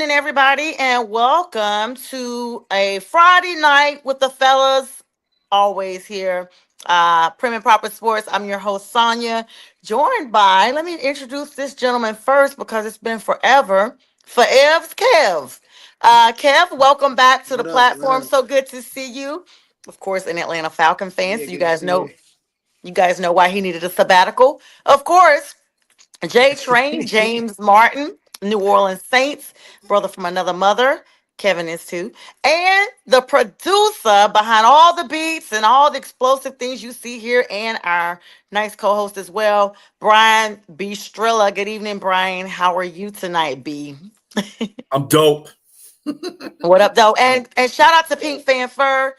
evening, everybody, and welcome to a Friday night with the fellas. Always here, Prim and Proper Sports. I'm your host, Sonia, joined by, let me introduce this gentleman first because it's been forever. Kev. Kev, welcome back to the What up? What platform. up? So good to see you. Of course, an Atlanta Falcon fan, Yeah, so you good to guys see know you. you guys know why he needed a sabbatical. Of course, J Train, James Martin, New Orleans Saints, brother from another mother. Kevin is too. And the producer behind all the beats and all the explosive things you see here, and our nice co host as well, Brian B. Strilla. Good evening, Brian. How are you tonight, B? I'm dope. What up, though? And shout out to Pink Fanfur.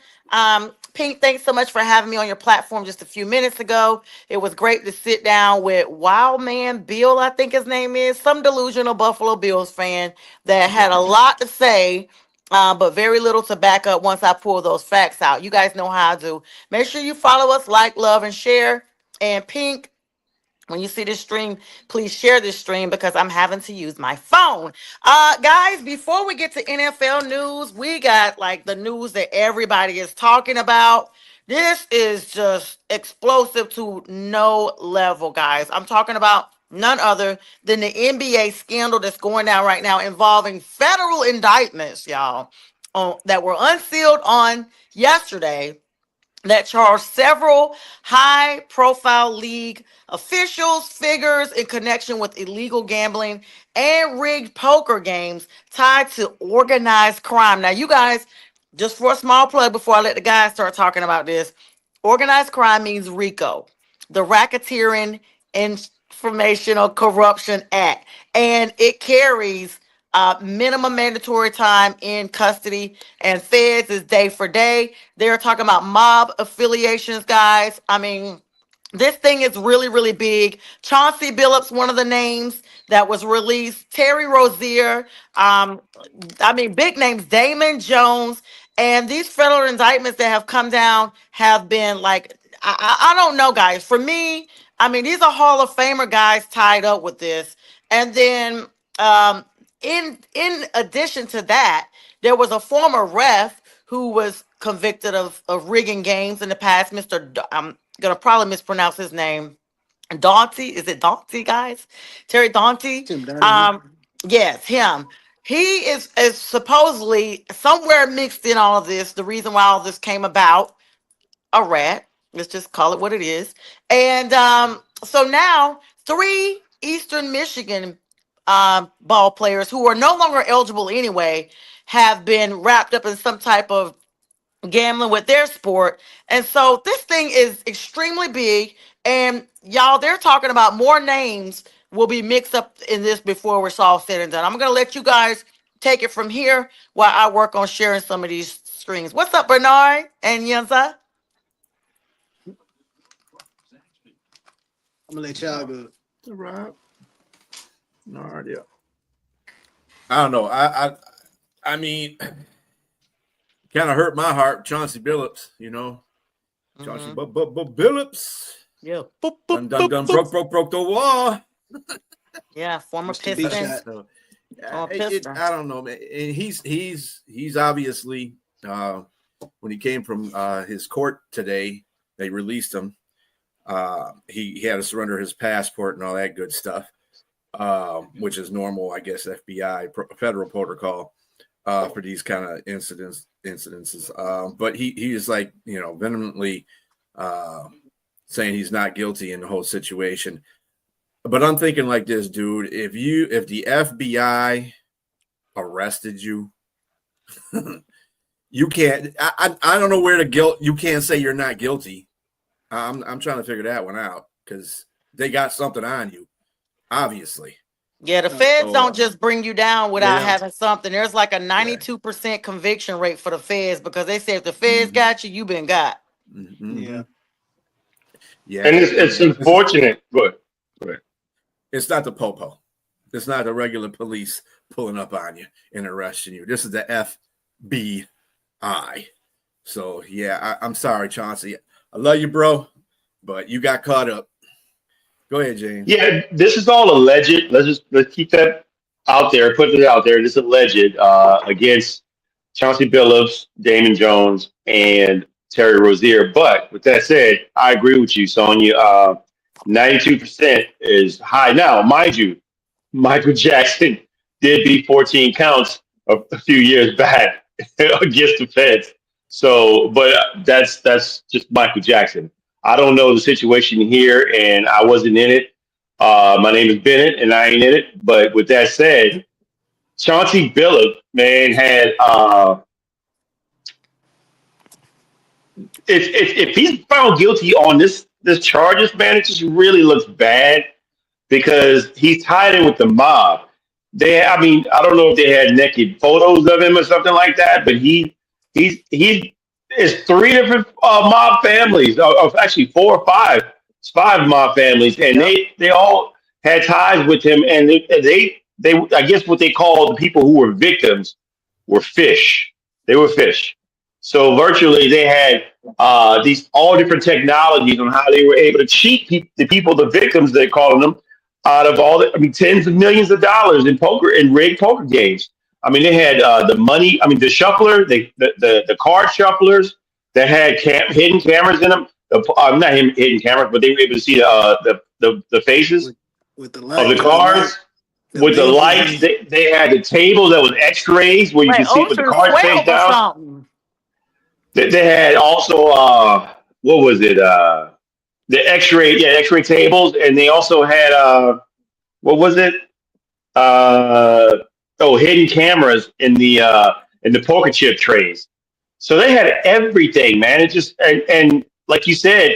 Pink, thanks so much for having me on your platform just a few minutes ago. It was great to sit down with Wild Man Bill, I think his name is, some delusional Buffalo Bills fan that had a lot to say, but very little to back up once I pull those facts out. You guys know how I do. Make sure you follow us, like, love, and share. And Pink, when you see this stream, please share this stream because I'm having to use my phone. Guys, before we get to NFL news, we got like the news that everybody is talking about. This is just explosive to no level, guys. I'm talking about none other than the NBA scandal that's going down right now involving federal indictments, y'all, that were unsealed on yesterday that charged several high profile league officials, figures in connection with illegal gambling and rigged poker games tied to organized crime. Now, you guys, just for a small plug before I let the guys start talking about this, organized crime means RICO, the Racketeering Informational Corruption Act, and it carries minimum mandatory time in custody, and feds is day for day. They're talking about mob affiliations, guys. I mean, this thing is really, really big. Chauncey Billups, one of the names that was released. Terry Rozier. I mean, big names. Damon Jones. And these federal indictments that have come down have been like, I don't know, guys. For me, I mean, these are Hall of Famer guys tied up with this. And then um, in addition to that, there was a former ref who was convicted of rigging games in the past. I'm gonna probably mispronounce his name. Daunty, is it Daunty, guys? Terry Daunty. Tim Donaghy. Um, yes, him. He is supposedly somewhere mixed in all of this. The reason why all this came about, a rat. Let's just call it what it is. And so now three Eastern Michigan ball players who are no longer eligible anyway have been wrapped up in some type of gambling with their sport. And so this thing is extremely big. And y'all, they're talking about more names will be mixed up in this before it's all said and done. I'm going to let you guys take it from here while I work on sharing some of these screens. What's up, Bernard and Yenza? I'm gonna let y'all go. All right. No idea. I don't know. I mean, kind of hurt my heart. Chauncey Billups, Chauncey Billups. Yeah. Done broke the wall. Yeah, former Mr. B Piston. shot. So, Former Piston. I don't know, man. And he's obviously when he came from his court today, they released him. He had to surrender his passport and all that good stuff, which is normal, I guess, FBI federal protocol for these kind of incidences. But he is like, vehemently saying he's not guilty in the whole situation. But I'm thinking like this, dude. If the FBI arrested you, you can't. I don't know where the guilt. You can't say you're not guilty. I'm trying to figure that one out because they got something on you, obviously. Yeah, the feds don't just bring you down without having something. There's like a 92% conviction rate for the feds because they say if the feds got you, you been got. Mm-hmm. Yeah. And it's unfortunate. Go ahead. It's not the popo. It's not the regular police pulling up on you and arresting you. This is the FBI. So, yeah, I'm sorry, Chauncey. I love you, bro, but you got caught up. Go ahead, James. Yeah, this is all alleged. Let's keep that out there, put it out there, this alleged against Chauncey Billups, Damon Jones, and Terry Rozier. But with that said, I agree with you, Sonya. 92% is high. Now, mind you, Michael Jackson did beat 14 counts a few years back against the Feds. So, but that's just Michael Jackson. I don't know the situation here, and I wasn't in it. My name is Bennett, and I ain't in it. But with that said, Chauncey Billups, man, had if he's found guilty on this charges, man, it just really looks bad because he's tied in with the mob. I mean, I don't know if they had naked photos of him or something like that, but he is three different mob families, of actually four or five, it's five mob families, and they all had ties with him, and they I guess what they call the people who were victims were fish. They were fish. So virtually, they had these all different technologies on how they were able to cheat the people, the victims, they're calling them, out of all I mean, tens of millions of dollars in poker and rigged poker games. I mean, they had the money. I mean, the shuffler, the card shufflers that had hidden cameras in them. Not hidden cameras, but they were able to see the faces with the of light, the cards. With the lights, they had the table that was X-rays where you Like could see with the Ocean's cards face 12 or down. something. They had also what was it? The X-ray tables, and they also had what was it? Hidden cameras in the poker chip trays. So they had everything, man. It just and like you said,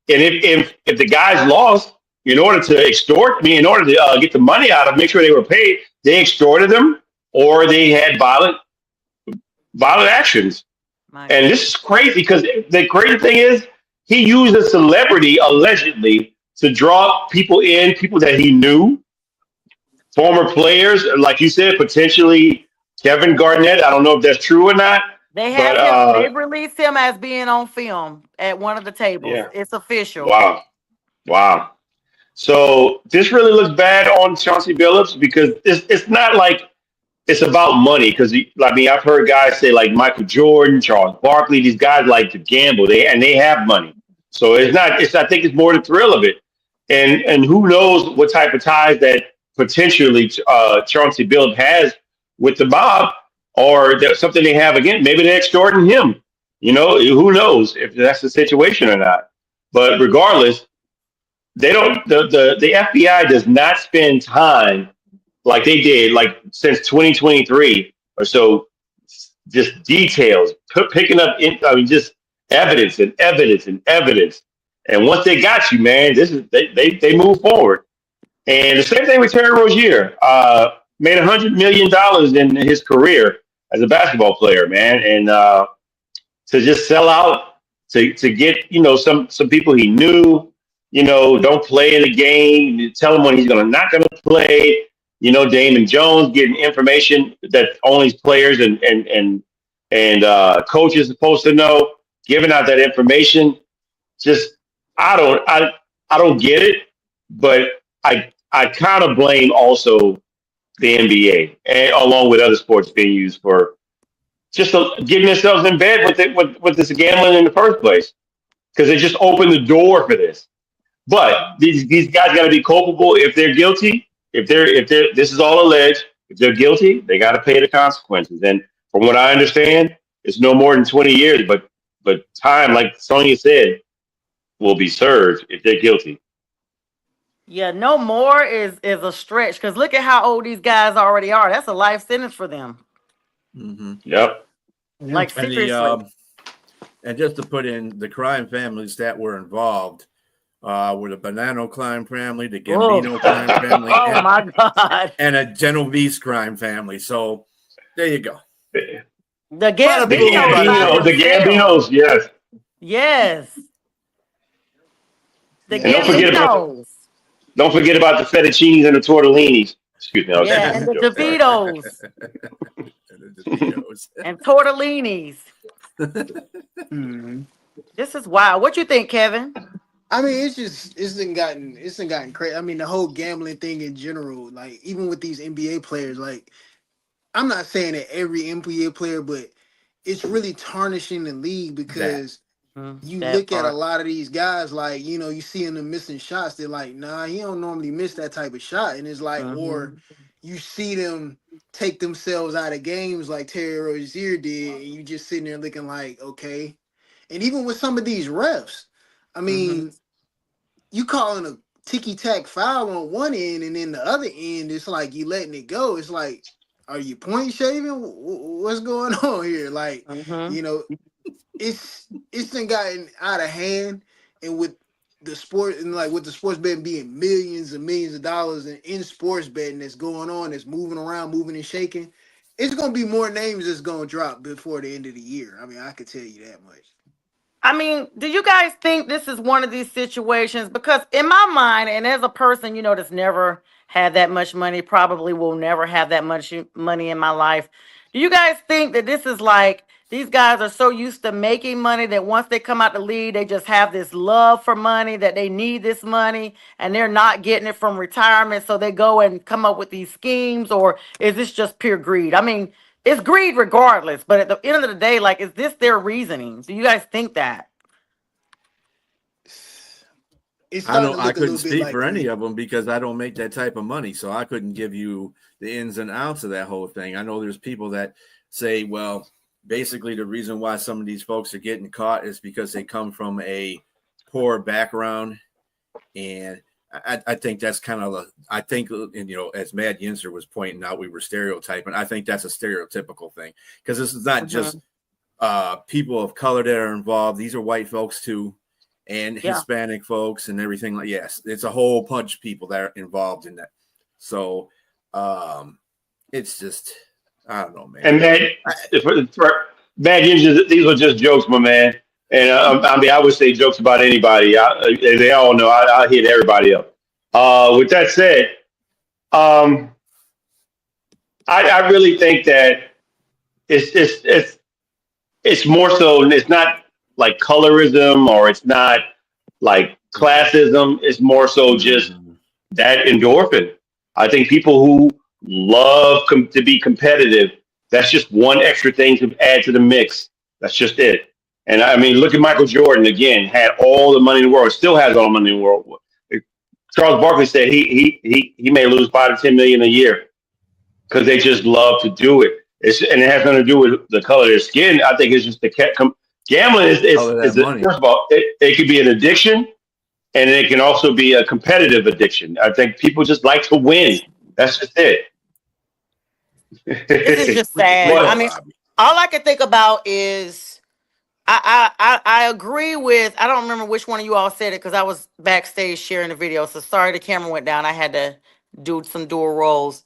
and if the guys lost, in order to extort me, in order to get the money out of, make sure they were paid, they extorted them or they had violent actions. My And God. this is crazy because the crazy thing is he used a celebrity allegedly to draw people in, people that he knew, former players, like you said, potentially Kevin Garnett. I don't know if that's true or not, They but have him, they released him as being on film at one of the tables. yeah, It's official. wow, wow. So this really looks bad on Chauncey Billups because it's not like it's about money because I mean I've heard guys say like Michael Jordan, Charles Barkley, these guys like to gamble. They have money, so it's not. It's I think it's more the thrill of it, and who knows what type of ties that potentially Chauncey Billups has with the mob or there's something they have again. Maybe they're extorting him. You know, who knows if that's the situation or not. But regardless, they don't. The FBI does not spend time like they did like since 2023 or so, just details picking up I mean just evidence and evidence and evidence, and once they got you, man, this is they move forward. And the same thing with Terry Rozier, made $100 million in his career as a basketball player, man, and to just sell out to get some people he knew, don't play in the game, tell him when he's not gonna play. Damon Jones getting information that only players and coaches are supposed to know, giving out that information. Just I don't get it, but I kind of blame also the NBA and along with other sports venues for just getting themselves in bed with this gambling in the first place because they just opened the door for this. But these guys got to be culpable if they're guilty. If they're this is all alleged. If they're guilty, they got to pay the consequences. And from what I understand, it's no more than 20 years. But time, like Sonya said, will be served if they're guilty. Yeah, no more is a stretch because look at how old these guys already are. That's a life sentence for them. Mm-hmm. Yep. Like And seriously. and just to put in the crime families that were involved, were the Bonanno crime family, the Gambino crime family, Oh my God. and a Genovese crime family. So there you go. The Lot of The people Gambino about by it. The themselves. Gambinos, yes. Yes. The And Gambinos. don't forget about the fettuccines and the tortellinis. Excuse me, I was Yeah, just and a the joke. Sorry. DeVitos And the DeVitos. and tortellinis. Mhm. This is wild. What you think, Kevin? I mean, it's been gotten crazy. I mean, the whole gambling thing in general, like even with these NBA players, like I'm not saying that every NBA player, but it's really tarnishing the league That because you That look at a part. lot of these guys, like, you see them missing shots. They're like, nah, he don't normally miss that type of shot. And it's like, or Hmm. you see them take themselves out of games like Terry Rozier did, and you just sitting there looking like, okay. And even with some of these refs, I Hmm. mean, you calling a ticky tack foul on one end, and then the other end, it's like you letting it go. It's like, are you point shaving? What's going on here? Like, Hmm. you know, it's been gotten out of hand, and with the sport and like with the sports betting being millions and millions of dollars and in sports betting that's going on, that's moving around, moving and shaking. It's gonna be more names that's gonna drop before the end of the year. I mean, I could tell you that much. I mean, do you guys think this is one of these situations? Because in my mind, and as a person, that's never had that much money, probably will never have that much money in my life. Do you guys think that this is like these guys are so used to making money that once they come out the league, they just have this love for money that they need this money and they're not getting it from retirement, so they go and come up with these schemes, or is this just pure greed? I mean, it's greed regardless, but at the end of the day, like, is this their reasoning? Do you guys think that? It's I starting don't. to I look a couldn't little bit speak like for any greed. of them because I don't make that type of money, so I couldn't give you the ins and outs of that whole thing. I know there's people that say, well, basically the reason why some of these folks are getting caught is because they come from a poor background, and I think that's kind of I think, and as Mad Yinzer was pointing out, we were stereotyping. I think that's a stereotypical thing because this is not just Hmm. people of color that are involved. These are white folks too, and Yeah. Hispanic folks and everything. Like, yes, it's a whole bunch of people that are involved in that. So it's just, I don't know, man. And man, for bad ninjas, these were just jokes, my man. And I mean, I would say jokes about anybody. They all know I hit everybody up. With that said, um, I really think that it's it's it's it's more so. It's not like colorism or it's not like classism. It's more so just Mm-hmm. that endorphin. I think people who love to be competitive, that's just one extra thing to add to the mix. That's just it. And I mean, look at Michael Jordan again, had all the money in the world, still has all the money in the world. Charles Barkley said he may lose 5 to 10 million a year because they just love to do it. And it has nothing to do with the color of their skin. I think it's just gambling All of that money. first of all, it could be an addiction and it can also be a competitive addiction. I think people just like to win. That's just This is it. just sad. We I know, mean, Robbie. all I can think about is I agree with, I don't remember which one of you all said it because I was backstage sharing the video. So sorry the camera went down. I had to do some dual roles.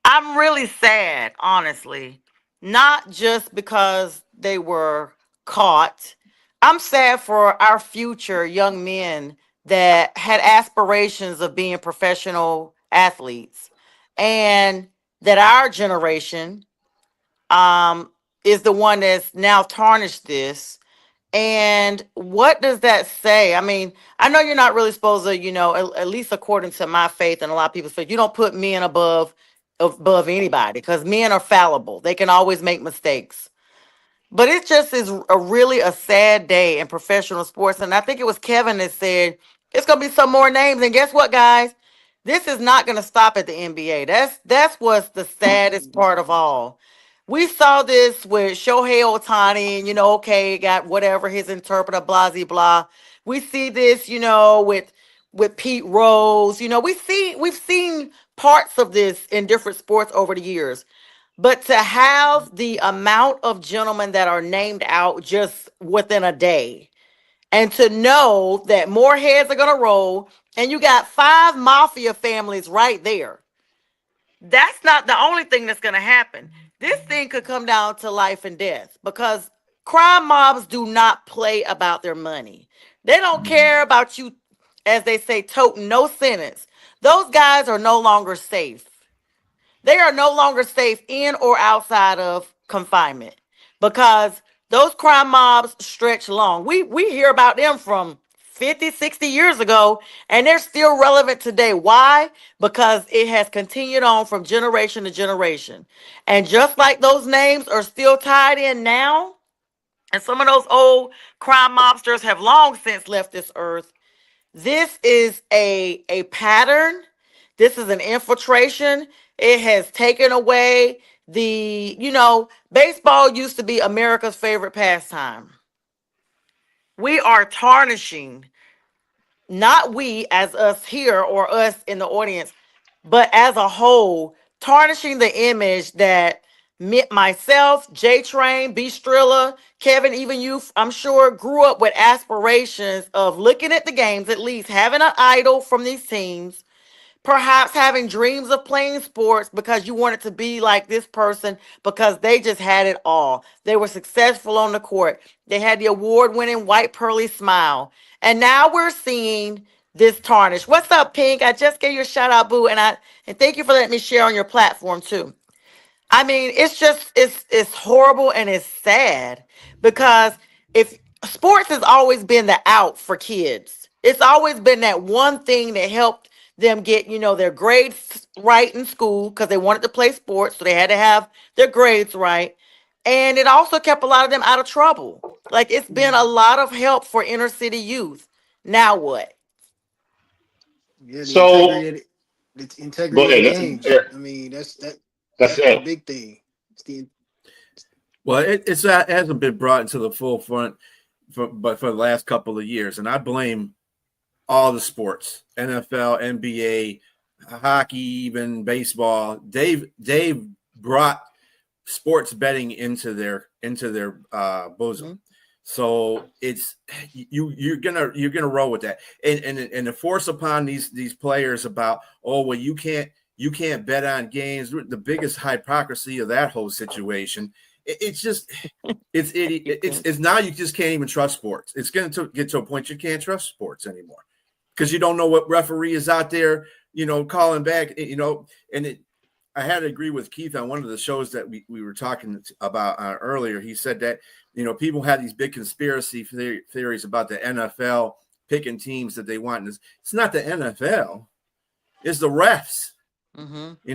I'm really sad, honestly. Not just because they were caught. I'm sad for our future young men that had aspirations of being professional athletes, and that our generation um is the one that's now tarnished this. And what does that say? I mean, I know you're not really supposed to, at least according to my faith and a lot of people's faith, you don't put men above anybody because men are fallible. They can always make mistakes. But it just is a really a sad day in professional sports. And I think it was Kevin that said it's gonna be some more names. And guess what, guys? This is not gonna stop at the NBA. That's what's the saddest part of all. We saw this with Shohei Otani, and okay, got whatever his interpreter, blah blah blah. We see this, with Pete Rose. We've seen parts of this in different sports over the years. But to have the amount of gentlemen that are named out just within a day, and to know that more heads are going to roll, and you got five mafia families right there, that's not the only thing that's going to happen. This thing could come down to life and death because crime mobs do not play about their money. They don't care about you, as they say, toting no sentence. Those guys are no longer safe. They are no longer safe in or outside of confinement because those crime mobs stretch long. We hear about them from 50, 60 years ago, and they're still relevant today. Why? Because it has continued on from generation to generation. And just like those names are still tied in now, and some of those old crime mobsters have long since left this earth, this is a pattern. This is an infiltration. It has taken away baseball used to be America's favorite pastime. We are tarnishing, not we as us here or us in the audience, but as a whole, tarnishing the image that myself, J Train, B Strilla, Kevin, even you, I'm sure, grew up with aspirations of looking at the games, at least having an idol from these teams, perhaps having dreams of playing sports because you wanted to be like this person because they just had it all. They were successful on the court. They had the award-winning white pearly smile. And now we're seeing this tarnish. What's up, Pink? I just gave you a shout out, boo, and thank you for letting me share on your platform too. I mean, it's horrible and it's sad because if sports has always been the out for kids. It's always been that one thing that helped them get, their grades right in school because they wanted to play sports, so they had to have their grades right. And it also kept a lot of them out of trouble. Like it's been a lot of help for inner city youth. Now what? Yeah, So the integrity go of the ahead. games. Yeah, I mean, that's that's the it. big thing. It's the Well, it hasn't been brought into the full front but for the last couple of years, and I blame all the sports, NFL, NBA, hockey, even baseball. They've brought sports betting into their bosom. Mhm. So it's you're gonna roll with that, and the force upon these players about, oh well, you can't bet on games. The biggest hypocrisy of that whole situation. It's just it's now you just can't even trust sports. It's going to get to a point you can't trust sports anymore because you don't know what referee is out there, calling back, and I had to agree with Keith on one of the shows that we were talking about earlier. He said that, people had these big conspiracy theories about the NFL picking teams that they want. It's not the NFL. It's the refs. Mm-hmm.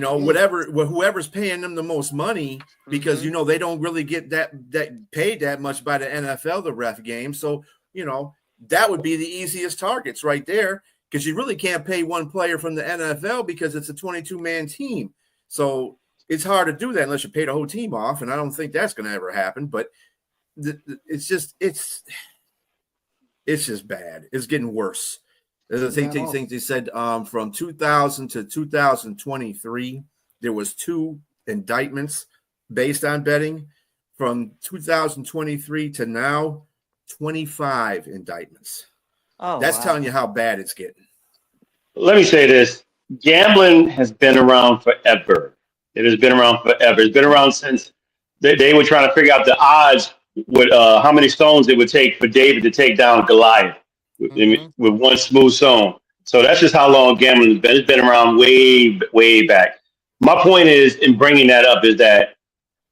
Whoever's paying them the most money because, they don't really get that paid that much by the NFL, the ref game. So, that would be the easiest targets right there because you really can't pay one player from the NFL because it's a 22-man team. So it's hard to do that unless you pay the whole team off. And I don't think that's going to ever happen, but it's just bad. It's getting worse. I think they said from 2000 to 2023, there was 2 indictments based on betting. From 2023 to now, 25 indictments. Oh, That's wow. telling you how bad it's getting. Let me say this. Gambling has been around forever. It has been around forever. It's been around since they were trying to figure out the odds with how many stones it would take for David to take down Goliath Mm-hmm. with one smooth stone. So that's just how long gambling has been. It's been around way, way back. My point is, in bringing that up, is that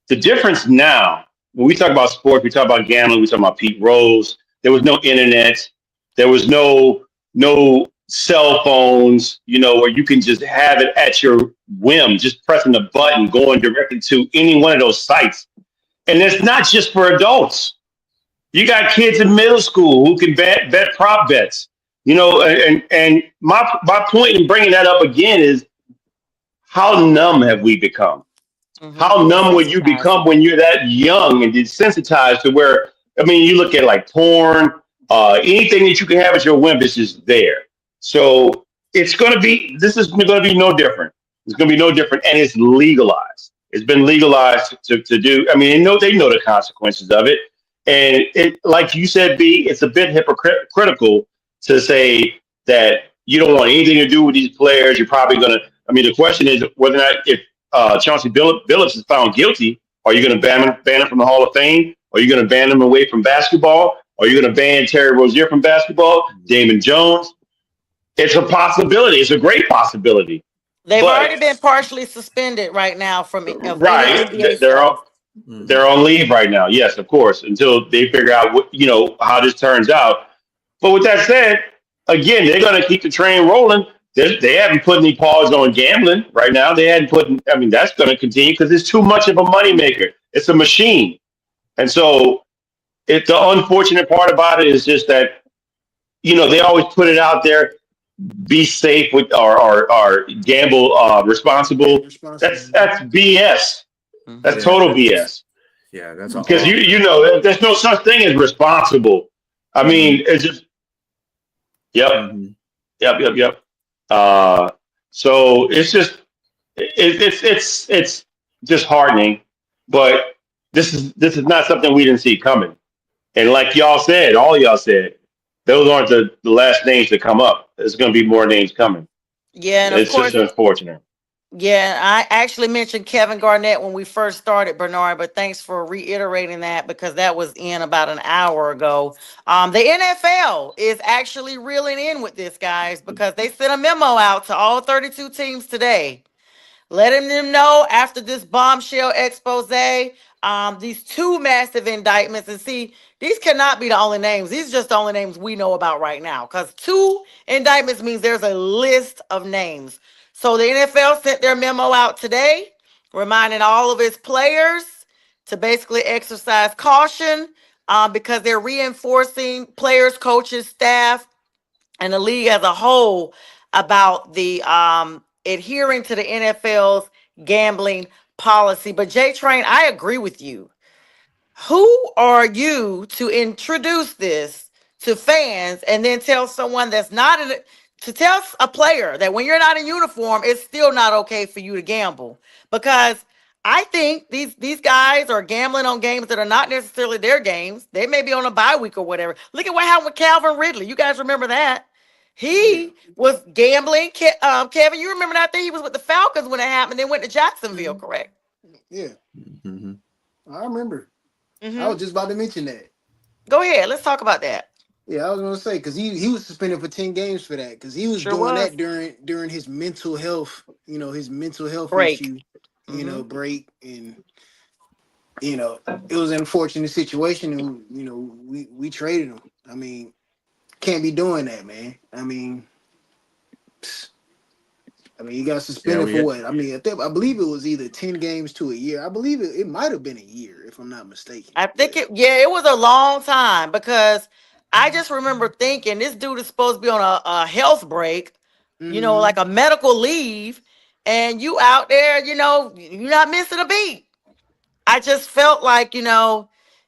the difference now, when we talk about sports, we talk about gambling, we talk about Pete Rose. There was no internet. There was no cell phones, where you can just have it at your whim, just pressing the button, going directly to any one of those sites. And it's not just for adults. You got kids in middle school who can bet prop bets. And my point in bringing that up again is how numb have we become? Mm-hmm. How numb will you Desensitized. become when you're that young and desensitized to where, you look at like porn, anything that you can have at your whim is just there. So this is going to be no different. It's going to be no different. And it's legalized. It's been legalized to do. They know the consequences of it. And it, like you said, B, it's a bit hypocritical to say that you don't want anything to do with these players. You're probably going to, the question is whether or not if Chauncey Billups is found guilty, are you going to ban him from the Hall of Fame? Are you going to ban him away from basketball? Are you going to ban Terry Rozier from basketball? Damon Jones? It's a possibility. It's a great possibility. They've already But been partially suspended right now of any right, NBA they're stuff. they're on leave right now. Yes, of course, until they figure out how this turns out. But with that said, again, they're going to keep the train rolling. They haven't put any pause on gambling right now. They hadn't put. I mean, that's going to continue because it's too much of a moneymaker. It's a machine, and so the unfortunate part about it is just that they always put it out there. Be safe with or gamble responsible. That's Responsible. that's BS. Mhm. That's Yeah, total that's BS. yeah, that's Because all. there's no such thing as responsible. I Mhm, mean, it's just yep, mhm. yep. Uh, so it's just it's just heartening, but this is not something we didn't see coming. And like y'all said, all y'all said, those aren't the last names to come up. There's going to be more names coming. Yeah, and of It's just course, unfortunate. yeah, I actually mentioned Kevin Garnett when we first started, Bernard, but thanks for reiterating that because that was in about an hour ago. The NFL is actually reeling in with this, guys, because they sent a memo out to all 32 teams today letting them know after this bombshell expose, these two massive indictments. And see, these cannot be the only names. These are just the only names we know about right now. Because two indictments means there's a list of names. So the NFL sent their memo out today, reminding all of its players to basically exercise caution because they're reinforcing players, coaches, staff, and the league as a whole about the adhering to the NFL's gambling policy. But J Train, I agree with you. Who are you to introduce this to fans and then tell someone that's not in it to tell a player that when you're not in uniform, it's still not okay for you to gamble? Because I think these guys are gambling on games that are not necessarily their games. They may be on a bye week or whatever. Look at what happened with Calvin Ridley. You guys remember that? Yeah. He was gambling. Kevin, you remember that thing? He was with the Falcons when it happened. Then went to Jacksonville, Hmm. correct? Yeah. Mhm. I remember. I Mm-hmm. was just about to mention that. Go ahead. Let's talk about that. Yeah, I was gonna say because he was suspended for 10 games for that because he was Sure doing was. that during his mental health, his mental health Break. issue, Mm-hmm. break, and it was an unfortunate situation, and we traded him. I mean, can't be doing that, man. I mean, he got Yeah, suspended we for had, what? I mean, I believe it was either 10 games to a year. I believe it might have been a year if I'm not mistaken. I think But it was a long time because I just remember thinking this dude is supposed to be on a health break, like hmm a medical leave, and you out there, you're not missing a beat. I just felt like,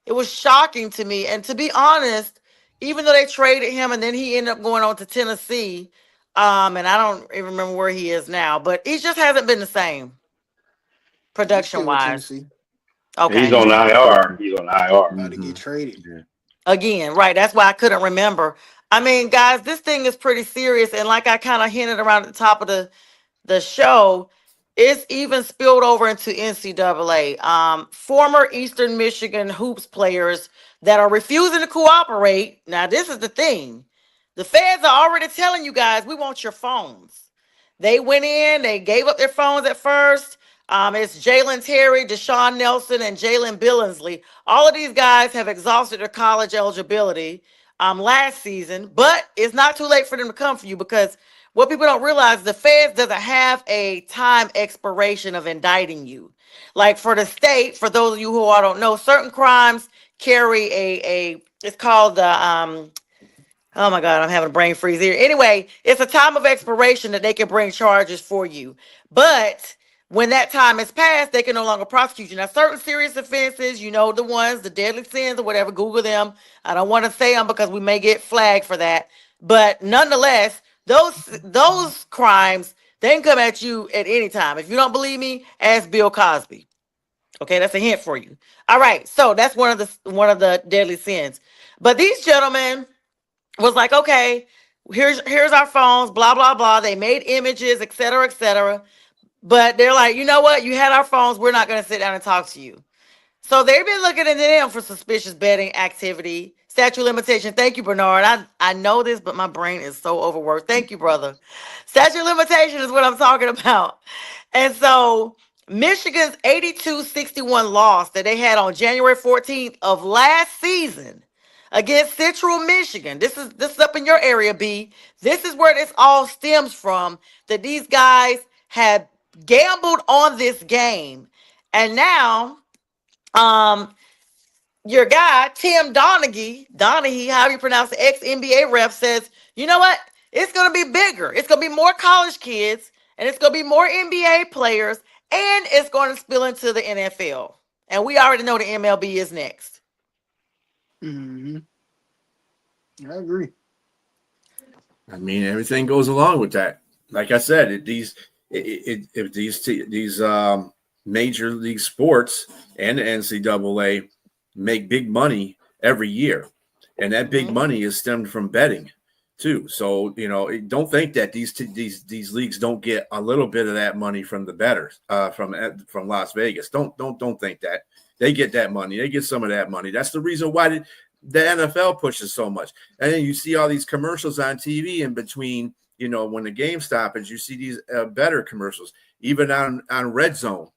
it was shocking to me. And to be honest, even though they traded him and then he ended up going on to Tennessee, and I don't even remember where he is now, but he just hasn't been the same he's production still with wise. Tennessee, He's Okay. on mhm, IR. He's on IR. about to get mhm. traded. Yeah. Again, right. That's why I couldn't remember. I mean, guys, this thing is pretty serious. And like I kind of hinted around at the top of the show, it's even spilled over into NCAA. Former Eastern Michigan hoops players that are refusing to cooperate. Now, this is the thing. The feds are already telling you guys, we want your phones. They went in, they gave up their phones at first. It's Jalen Terry, Deshaun Nelson, and Jalen Billingsley. All of these guys have exhausted their college eligibility last season, but it's not too late for them to come for you because what people don't realize, the feds doesn't have a time expiration of indicting you. Like for the state, for those of you who I don't know, certain crimes carry a it's called the oh my God, I'm having a brain freeze here. Anyway, it's a time of expiration that they can bring charges for you. But when that time is passed, they can no longer prosecute you. Now, certain serious offenses, the ones, the deadly sins or whatever, Google them. I don't want to say them because we may get flagged for that. But nonetheless, those crimes, they can come at you at any time. If you don't believe me, ask Bill Cosby. Okay, that's a hint for you. All right, so that's one of the deadly sins. But these gentlemen was like, okay, here's our phones, blah blah blah. They made images, etc., etc. But they're like, you know what? You had our phones. We're not going to sit down and talk to you. So they've been looking into them for suspicious betting activity. Statute of limitation. Thank you, Bernard. I know this, but my brain is so overworked. Thank you, brother. Statute of limitation is what I'm talking about. And so Michigan's 82-61 loss that they had on January 14th of last season. against Central Michigan. This is up in your area, B. This is where this all stems from. That these guys had gambled on this game, and now, um, your guy Tim Donaghy, however you pronounce the ex NBA ref, says, you know what? It's gonna be bigger. It's gonna be more college kids, and it's gonna be more NBA players, and it's going to spill into the NFL. And we already know the MLB is next. Hmm. I agree. I mean, everything goes along with that. Like I said, these major league sports and the NCAA make big money every year, and that big money is stemmed from betting too. So don't think that these leagues don't get a little bit of that money from the bettors from Las Vegas. Don't think that they get that money. They get some of that money. That's the reason why the NFL pushes so much. And then you see all these commercials on TV in between. When the game stops, you see these better commercials. Even on Red Zone,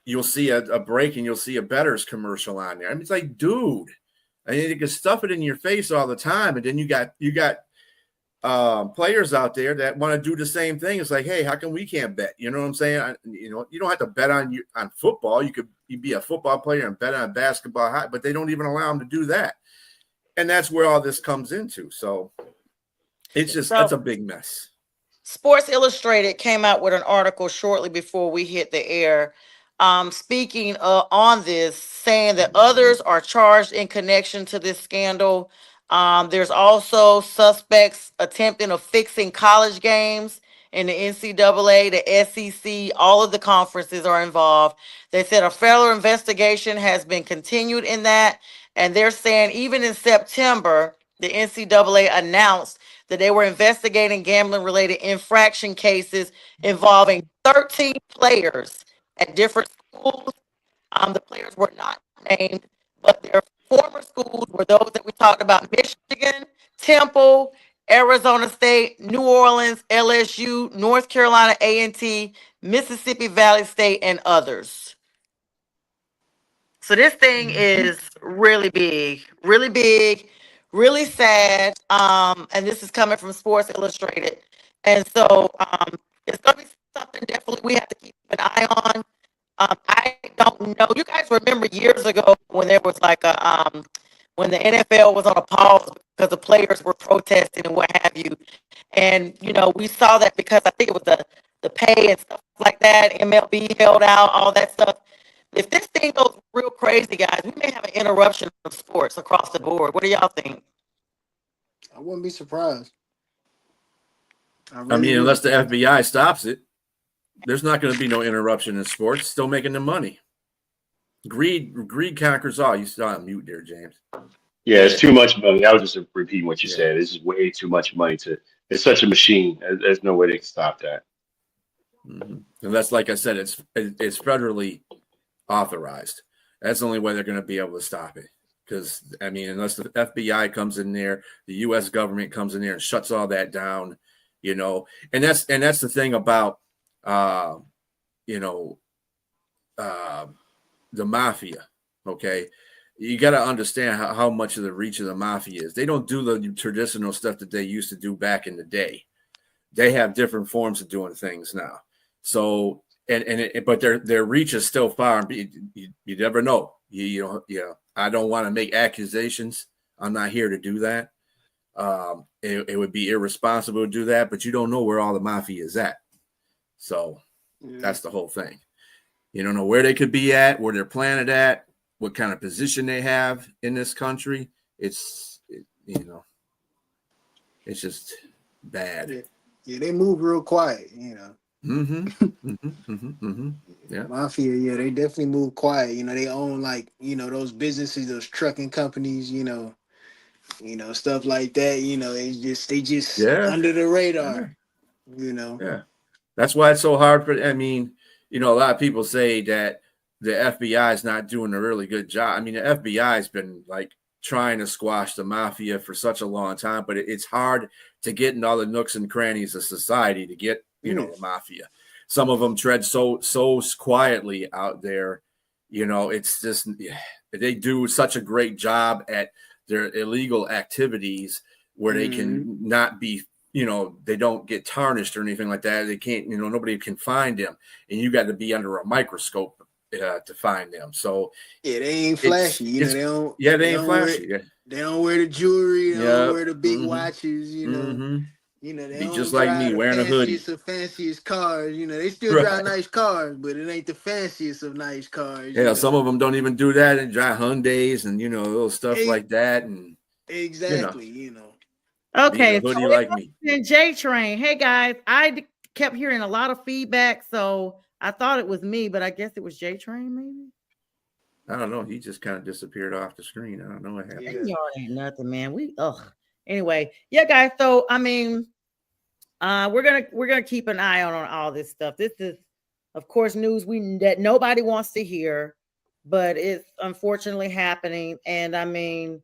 you'll see a break and you'll see a betters commercial on there. I mean, it's like, dude, I mean, you can stuff it in your face all the time, and then you got players out there that want to do the same thing. It's like, hey, how come we can't bet? You know what I'm saying? You don't have to bet on football. You'd be a football player and bet on basketball, but they don't even allow them to do that. And that's where all this comes into. So that's a big mess. Sports Illustrated came out with an article shortly before we hit the air, speaking on this, saying that others are charged in connection to this scandal. There's also suspects attempting of fixing college games in the NCAA, the SEC, all of the conferences are involved. They said a federal investigation has been continued in that, and they're saying even in September, the NCAA announced that they were investigating gambling-related infraction cases involving 13 players at different schools. The players were not named, but their former schools were those that we talked about: Michigan, Temple, Arizona State, New Orleans, LSU, North Carolina A&T, Mississippi Valley State, and others. So this thing is really big, really sad. And this is coming from Sports Illustrated. And so it's gonna be something definitely we have to keep an eye on. I don't know. You guys remember years ago when there was like when the NFL was on a pause because the players were protesting and what have you. And we saw that because I think it was the pay and stuff like that. MLB held out, all that stuff. If this thing goes real crazy, guys, we may have an interruption of sports across the board. What do y'all think? I wouldn't be surprised. I mean, unless the FBI stops it, there's not going to be no interruption in sports. Still making the money. Greed conquers all. You still on mute there, James. Yeah, it's too much money. I was just repeating what you said. This is way too much money it's such a machine. There's no way they can stop that. Mm-hmm. And that's, like I said, it's federally authorized. That's the only way they're going to be able to stop it. Because, I mean, unless the FBI comes in there, the U.S. government comes in there and shuts all that down, and that's the thing about, the mafia. Okay. You got to understand how much of the reach of the mafia is. They don't do the traditional stuff that they used to do back in the day. They have different forms of doing things now. So, but their reach is still far. You never know. I don't want to make accusations. I'm not here to do that. It would be irresponsible to do that, but you don't know where all the mafia is at. So that's the whole thing. You don't know where they could be at, where they're planted at, what kind of position they have in this country. It's just bad. Yeah, they move real quiet, Yeah. Mafia, they definitely move quiet. They own those businesses, those trucking companies, stuff like that. They just under the radar, Yeah. That's why it's so hard a lot of people say that the FBI is not doing a really good job. I mean, the FBI has been trying to squash the mafia for such a long time, but it's hard to get in all the nooks and crannies of society to get, the mafia. Some of them tread so quietly out there. It's just, they do such a great job at their illegal activities where they can not be, they don't get tarnished or anything like that. They can't, nobody can find them, and you got to be under a microscope to find them. So yeah, they ain't flashy. They don't. Yeah, they ain't don't flashy. They don't wear the jewelry. They don't Yeah. wear the big watches. They Be don't just like drive me the wearing a hoodie. fanciest of fanciest cars. They still drive Right. nice cars, but it ain't the fanciest of nice cars. Yeah, some of them don't even do that and drive Hyundais and little stuff like that, and Exactly. being Okay, a hoodie so like me. and J Train. Hey guys, kept hearing a lot of feedback, so I thought it was me, but I guess it was J Train, maybe. I don't know. He just kind of disappeared off the screen. I don't know what happened. Yeah. Y'all ain't nothing, man. Anyway, yeah, guys. So I mean, we're gonna keep an eye on all this stuff. This is, of course, news that nobody wants to hear, but it's unfortunately happening. And I mean,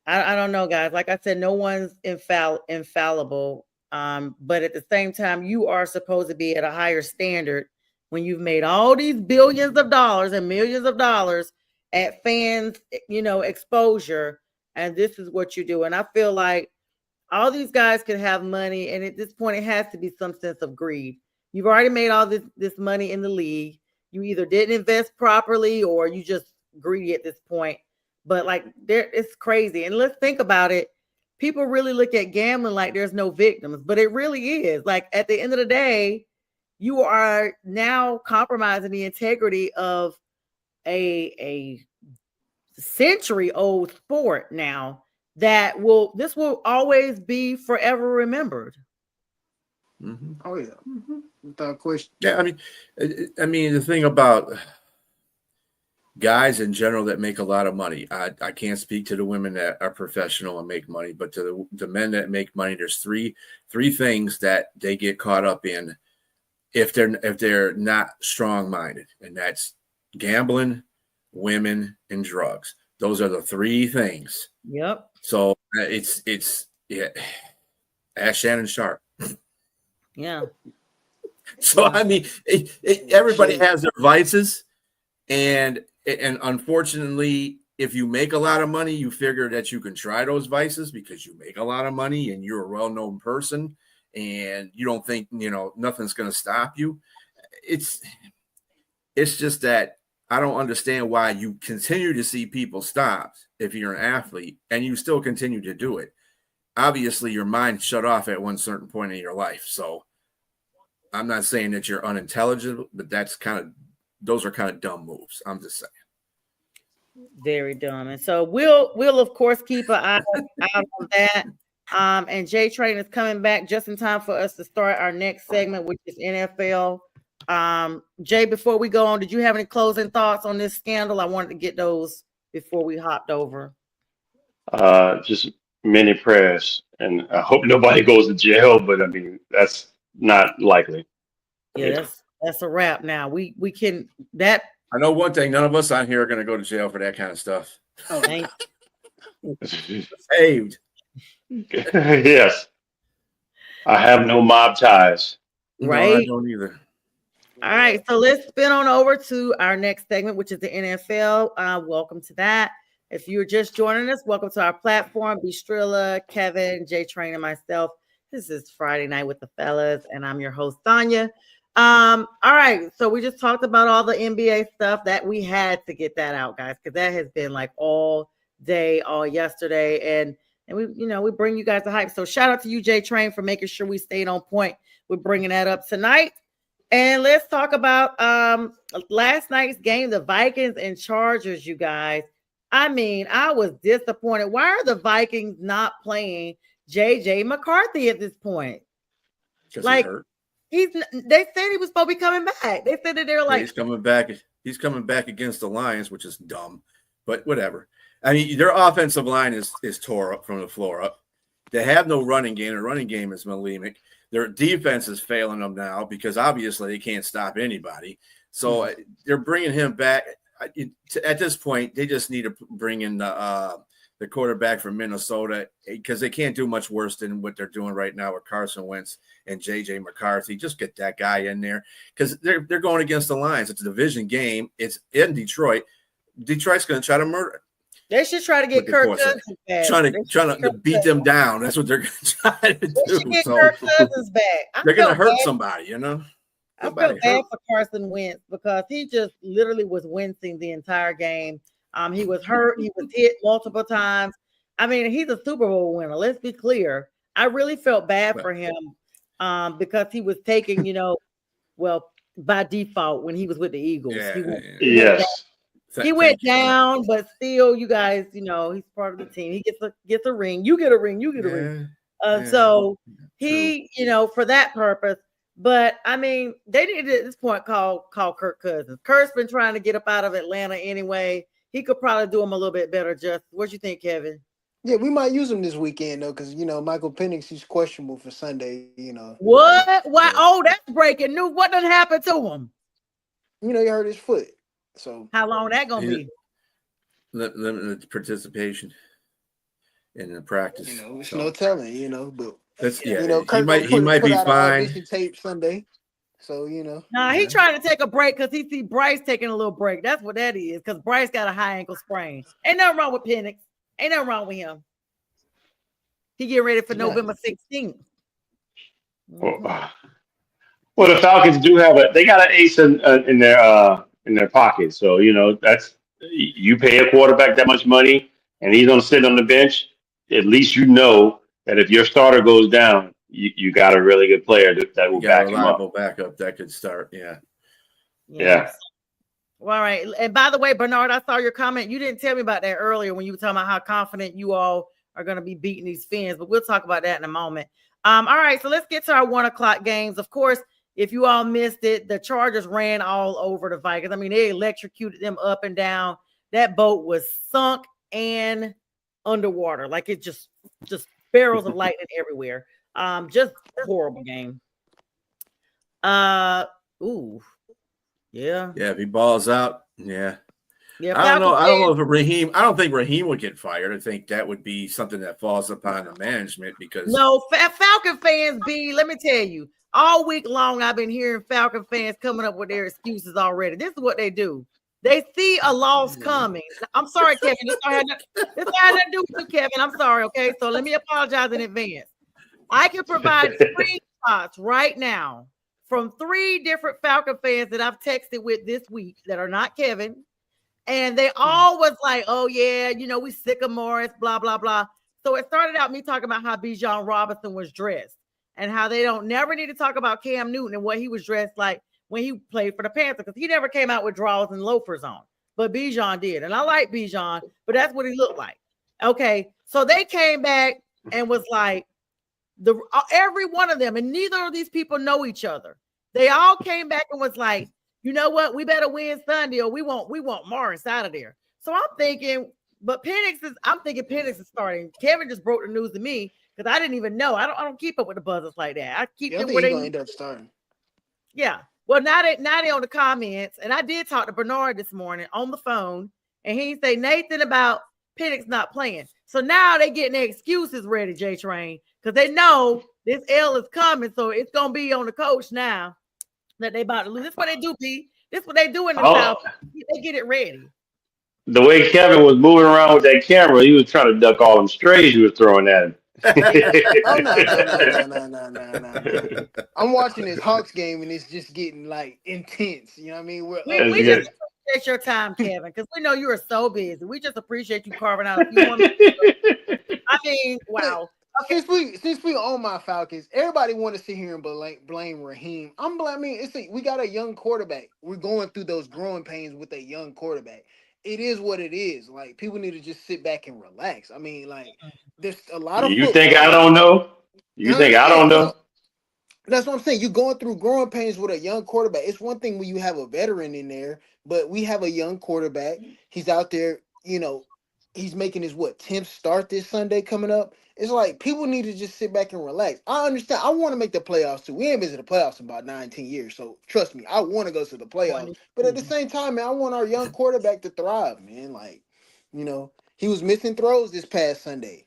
I don't know, guys. Like I said, no one's infallible. But at the same time, you are supposed to be at a higher standard when you've made all these billions of dollars and millions of dollars at fans, exposure, and this is what you do. And I feel like all these guys could have money, and at this point, it has to be some sense of greed. You've already made all this money in the league. You either didn't invest properly or you just greedy at this point. But like, it's crazy. And let's think about it. People really look at gambling like there's no victims, but it really is. Like, at the end of the day, you are now compromising the integrity of a century-old sport now this will always be forever remembered. Oh yeah, without question. Yeah, I mean, the thing about guys in general that make a lot of money, I can't speak to the women that are professional and make money, but to the men that make money, there's three things that they get caught up in if they're not strong-minded, and that's gambling, women, and drugs. Those are the three things. Yep. So it's ask Shannon Sharp. Yeah. So I mean, everybody has their vices, and unfortunately, if you make a lot of money, you figure that you can try those vices because you make a lot of money and you're a well-known person, and you don't think nothing's going to stop you. It's just that I don't understand why you continue to see people stop if you're an athlete and you still continue to do it. Obviously, your mind shut off at one certain point in your life. So I'm not saying that you're unintelligent, but those are kind of dumb moves. I'm just saying. Very dumb. And so we'll of course keep an eye out on that. And J Train is coming back just in time for us to start our next segment, which is NFL. Jay, before we go on, did you have any closing thoughts on this scandal? I wanted to get those before we hopped over. Just many prayers, and I hope nobody goes to jail. But I mean, that's not likely. Yeah, that's a wrap. Now we can that. I know one thing: none of us on here are going to go to jail for that kind of stuff. Oh, Saved. Yes, I have no mob ties. Right? No, I don't either. All right, so let's spin on over to our next segment, which is the NFL. Welcome to that. If you're just joining us, welcome to our platform. Bistrilla, Kevin, J Train, and myself. This is Friday Night with the Fellas, and I'm your host, Tanya. All right, so we just talked about all the NBA stuff that we had to get that out, guys, because that has been like all day, all yesterday, and we bring you guys the hype. So shout out to you, J Train, for making sure we stayed on point with bringing that up tonight. And let's talk about last night's game, the Vikings and Chargers, you guys. I mean, I was disappointed. Why are the Vikings not playing JJ McCarthy at this point? Like, they said he was supposed to be coming back. They said that they're like, he's coming back. He's coming back against the Lions, which is dumb, but whatever. I mean, their offensive line is tore up from the floor up. They have no running game. The running game is bulimic. Their defense is failing them now because obviously they can't stop anybody. So they're bringing him back. At this point, they just need to bring in the quarterback from Minnesota because they can't do much worse than what they're doing right now with Carson Wentz and J.J. McCarthy. Just get that guy in there because they're going against the Lions. It's a division game. It's in Detroit. Detroit's going to try to murder. They should try to get Looking Kirk for some, Cousins back. trying They to should trying get to Kirk beat Cousins. them down. That's what they're trying to They should do. get So Kirk Cousins back. they're gonna hurt somebody, you know. I feel Somebody bad hurt. for Carson Wentz because he just literally was wincing the entire game. He was hurt. He was hit multiple times. I mean, he's a Super Bowl winner. Let's be clear. I really felt bad But for him because he was taking, well, by default when he was with the Eagles, yeah, Yes. he went thank you. down, but still, you guys, he's part of the team. He gets a ring. You get a ring. You get a ring. So he, for that purpose. But I mean, they needed at this point call Kirk Cousins. Kirk's been trying to get up out of Atlanta anyway. He could probably do him a little bit better. Just what you think, Kevin? Yeah, we might use him this weekend though, because Michael Penix he's questionable for Sunday. What? Why? Oh, that's breaking news. What done happened to him? He hurt his foot. So how long that gonna be? Limited participation in the practice. It's no telling. But that's Kirk he might put be out fine. An audition tape Sunday. So Nah, he trying to take a break because he see Bryce taking a little break. That's what that is. Because Bryce got a high ankle sprain. Ain't nothing wrong with Penix. Ain't nothing wrong with him. He get ready for November 16th. Well, the Falcons do have they got an ace in their pocket. So that's you pay a quarterback that much money and he's gonna sit on the bench. At least that if your starter goes down, you got a really good player that will back him up. Reliable backup that could start. Yeah. Well, all right. And by the way, Bernard, I saw your comment. You didn't tell me about that earlier when you were talking about how confident you all are going to be beating these Fins, but we'll talk about that in a moment. All right, so let's get to our 1:00 games. Of course, if you all missed it, the Chargers ran all over the Vikings. I mean, they electrocuted them up and down. That boat was sunk and underwater. Like it just barrels of lightning everywhere. Just horrible game. Ooh. Yeah. Yeah, if he balls out, yeah. Yeah, I don't know. I don't know if Raheem. I don't think Raheem would get fired. I think that would be something that falls upon the management because no, Falcon fans be. Let me tell you, all week long I've been hearing Falcon fans coming up with their excuses already. This is what they do. They see a loss coming. I'm sorry, Kevin. This had nothing to do with you, Kevin. I'm sorry. Okay, so let me apologize in advance. I can provide screenshots right now from 3 different Falcon fans that I've texted with this week that are not Kevin. And they all was like, oh, yeah, we sick of Morris, blah, blah, blah. So it started out me talking about how Bijan Robinson was dressed and how they don't never need to talk about Cam Newton and what he was dressed like when he played for the Panthers because he never came out with drawers and loafers on. But Bijan did. And I like Bijan, but that's what he looked like. Okay, so they came back and was like, every one of them, and neither of these people know each other. They all came back and was like, you know what? We better win Sunday or we want Morris out of there. So I'm thinking, but I'm thinking Penix is starting. Kevin just broke the news to me because I didn't even know. I don't keep up with the buzzers like that. I keep them where they gonna end up starting. Yeah. Well, now they on the comments, and I did talk to Bernard this morning on the phone, and he said Nathan about Penix not playing. So now they getting their excuses ready, J Train, because they know this L is coming, so it's gonna be on the coach now. That they about to lose. This is what they do, P. This is what they do in the South. They get it ready. The way Kevin was moving around with that camera, he was trying to duck all them strays you were throwing at him. Oh no. I'm watching this Hawks game and it's just getting like intense. You know what I mean? We just appreciate your time, Kevin, because we know you are so busy. We just appreciate you carving out a few more minutes. I mean, wow. Okay, since we own my Falcons, everybody want to sit here and blame Raheem. I'm blaming. We got a young quarterback. We're going through those growing pains with a young quarterback. It is what it is. Like people need to just sit back and relax. I mean, like there's a lot of. You think I don't know? You think I don't know? That's what I'm saying. You're going through growing pains with a young quarterback. It's one thing when you have a veteran in there, but we have a young quarterback. He's out there. He's making his 10th start this Sunday coming up. It's like people need to just sit back and relax. I understand. I want to make the playoffs too. We ain't been to the playoffs in about 19 years. So trust me, I want to go to the playoffs. But at the same time, man, I want our young quarterback to thrive, man. Like, he was missing throws this past Sunday.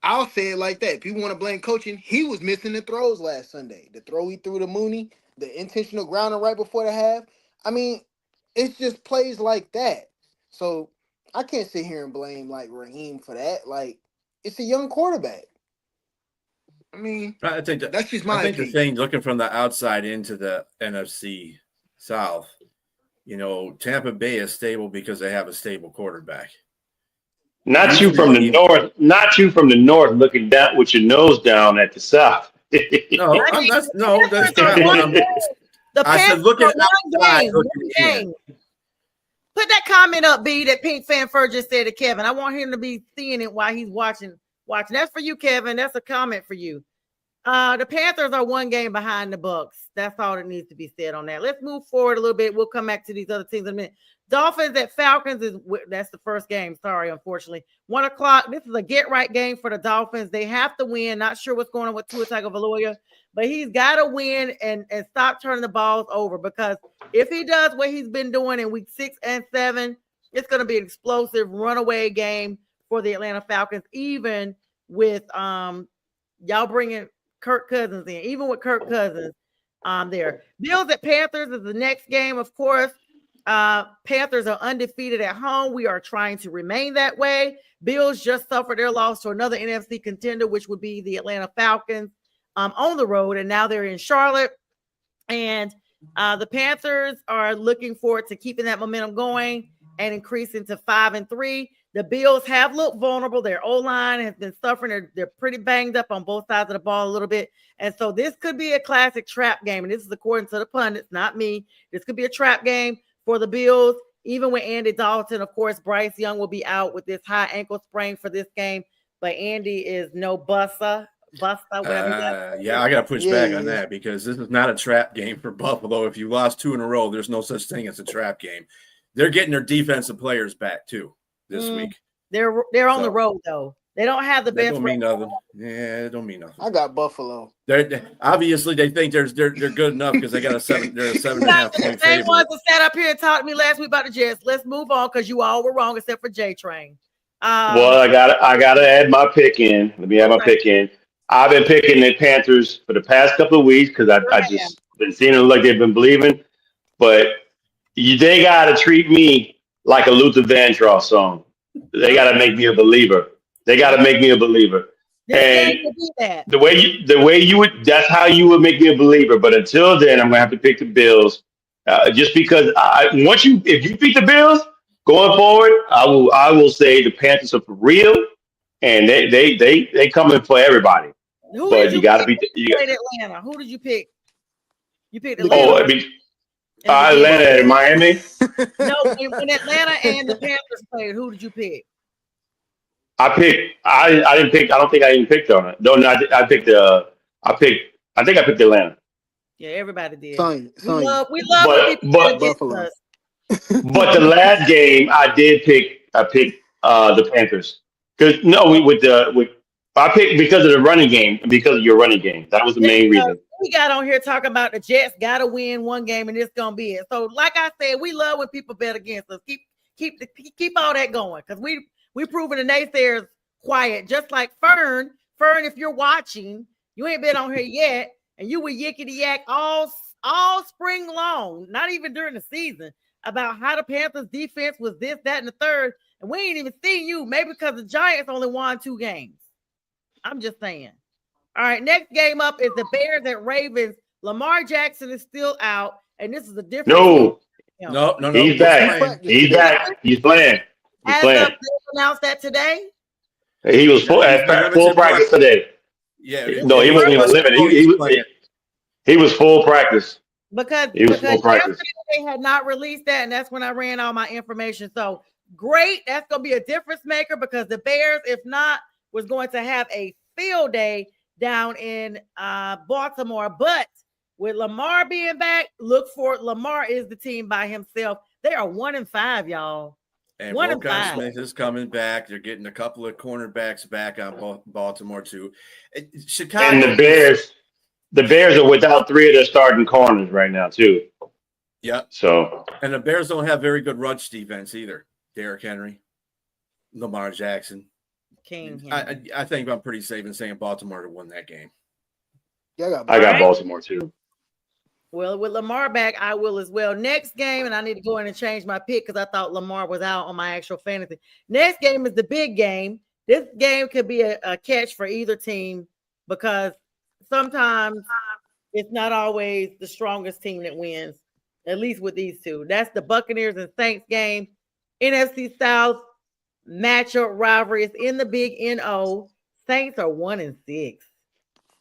I'll say it like that. People want to blame coaching. He was missing the throws last Sunday. The throw he threw to Mooney, the intentional grounding right before the half. I mean, it's just plays like that. So I can't sit here and blame like Raheem for that. Like, it's a young quarterback. I mean, I think that that's just I my think the opinion. thing looking from the outside into the NFC South, Tampa Bay is stable because they have a stable quarterback. Not you from Houston, the north. Not you from the north looking down with your nose down at the south. no, I I'm mean, that's the no, Panthers that's are not what one I'm. game. The I said Panthers looking are one outside, game. looking One in. game. Put that comment up, B, that Pink Fan Fur just said to Kevin. I want him to be seeing it while he's watching. That's for you, Kevin. That's a comment for you. The Panthers are one game behind the Bucks. That's all that needs to be said on that. Let's move forward a little bit. We'll come back to these other teams in a minute. Dolphins at Falcons that's the first game. Sorry, unfortunately. 1:00. This is a get right game for the Dolphins. They have to win. Not sure what's going on with Tua Tagovailoa, but he's got to win and stop turning the balls over, because if he does what he's been doing in week 6 and 7, it's going to be an explosive runaway game for the Atlanta Falcons, even with y'all bringing Kirk Cousins in, even with Kirk Cousins there. Bills at Panthers is the next game, of course. Panthers are undefeated at home. We are trying to remain that way. Bills just suffered their loss to another NFC contender, which would be the Atlanta Falcons on the road, and now they're in Charlotte. And the Panthers are looking forward to keeping that momentum going and increasing to 5-3. The Bills have looked vulnerable. Their O-line has been suffering. They're pretty banged up on both sides of the ball a little bit. And so this could be a classic trap game. And this is according to the pundits, not me. This could be a trap game for the Bills. Even with Andy Dalton, of course, Bryce Young will be out with this high ankle sprain for this game. But Andy is no buster, whatever. Yeah, I got to push Yeah, back yeah, on yeah. that because this is not a trap game for Buffalo. If you lost 2 in a row, there's no such thing as a trap game. They're getting their defensive players back too this week. They're on the road though. They don't have the That best. don't mean nothing. Yeah, it don't mean nothing. I got Buffalo. Obviously they think they're good enough because they got a 7.5 point They favorite. ones that sat up here and talked to me last week about the Jets. Let's move on because you all were wrong except for J Train. Well, I gotta add my pick in. Let me add my pick in. I've been picking the Panthers for the past couple of weeks because I just been seeing them like they've been believing. But they gotta treat me like a Luther Vandross song. They gotta make me a believer. They gotta make me a believer. This And game will be that. the way you would, that's how you would make me a believer. But until then, I'm gonna have to pick the Bills, just because if you beat the Bills going forward, I will say the Panthers are for real, and they coming for everybody. Who did But you you got to pick be when you played Atlanta? Who did you pick? You picked The Atlanta oh, I Bills. mean, and the Bills. Atlanta and Miami. No, when Atlanta and the Panthers played, who did you pick? I didn't pick. I don't think I even picked on it. No, I picked I think I picked Atlanta. Yeah, everybody did. We Sonya. love when But people bet but against Buffalo. us. but the last game I picked the Panthers because no with I picked because of the running game and because of your running game. That was the main reason. We got on here talking about the Jets got to win one game and it's gonna be it. So, like I said, we love when people bet against us. Keep all that going because we proving the naysayers quiet. Just like Fern, if you're watching, you ain't been on here yet, and you were yickety yak all spring long, not even during the season, about how the Panthers defense was this, that, and the third, and we ain't even seen you. Maybe because the Giants only won 2 games. I'm just saying. All right, next game up is the Bears at Ravens. Lamar Jackson is still out, and this is a different team. No. He's back. He's back. He's playing. He's As playing. of they announced that today. He was full practice today. Yeah, No, he wasn't even limited. He was full practice. Because full practice. yesterday they had not released that, and that's when I ran all my information. So great, that's gonna be a difference maker because the Bears, if not, was going to have a field day down in Baltimore. But with Lamar being back, look for it. Lamar is the team by himself. They are 1-5, y'all. And Roquan Smith is coming back. They're getting a couple of cornerbacks back on Baltimore too. Chicago And the Bears are without 3 of their starting corners right now too. Yep. So and the Bears don't have very good rush defense either. Derrick Henry, Lamar Jackson, King. I think I'm pretty safe in saying Baltimore to win that game. Yeah, I got Baltimore too. Well, with Lamar back, I will as well. Next game, and I need to go in and change my pick because I thought Lamar was out on my actual fantasy. Next game is the big game. This game could be a catch for either team because sometimes it's not always the strongest team that wins, at least with these two. That's the Buccaneers and Saints game. NFC South matchup rivalry is in the big NO. Saints are 1-6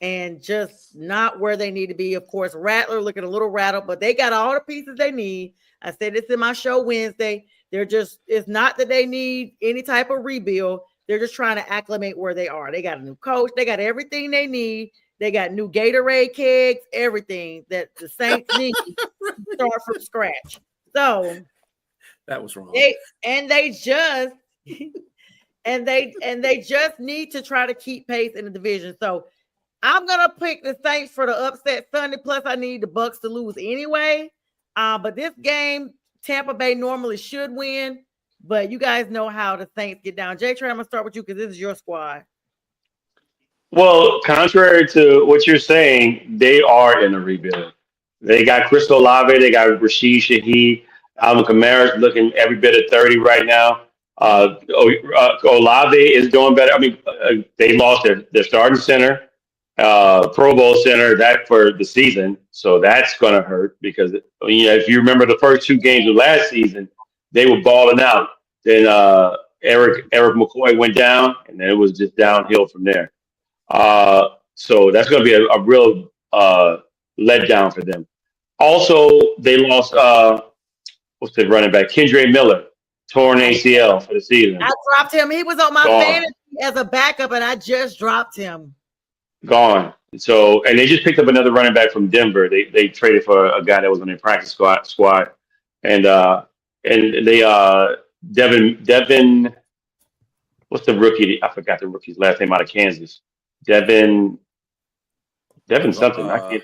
and just not where they need to be. Of course, Rattler looking a little rattled, but they got all the pieces they need. I said this in my show Wednesday. It's not that they need any type of rebuild. They're just trying to acclimate where they are. They got a new coach. They got everything they need. They got new Gatorade kegs, everything that the Saints need to start from scratch. So That was wrong. they just and they just need to try to keep pace in the division. So I'm gonna pick the Saints for the upset Sunday. Plus, I need the Bucks to lose anyway. But this game, Tampa Bay normally should win. But you guys know how the Saints get down. Jay Trey, I'm gonna start with you because this is your squad. Well, contrary to what you're saying, they are in a rebuild. They got Chris Olave, they got Rashid Shaheed, Alvin Kamara's looking every bit of 30 right now. Olave is doing better. I mean, they lost their starting center, Pro Bowl center, that for the season. So that's going to hurt because, if you remember the first two games of last season, they were balling out. Then Eric McCoy went down, and then it was just downhill from there. So that's going to be a real letdown for them. Also, they lost what's the running back? Kendra Miller, torn ACL for the season. I dropped him. He was on my Gone, fantasy as a backup, and I just dropped him. gone. So, and they just picked up another running back from Denver. They traded for a guy that was on their practice squad, and they Devin. What's the rookie? I forgot the rookie's last name out of Kansas. Devin something. I can't.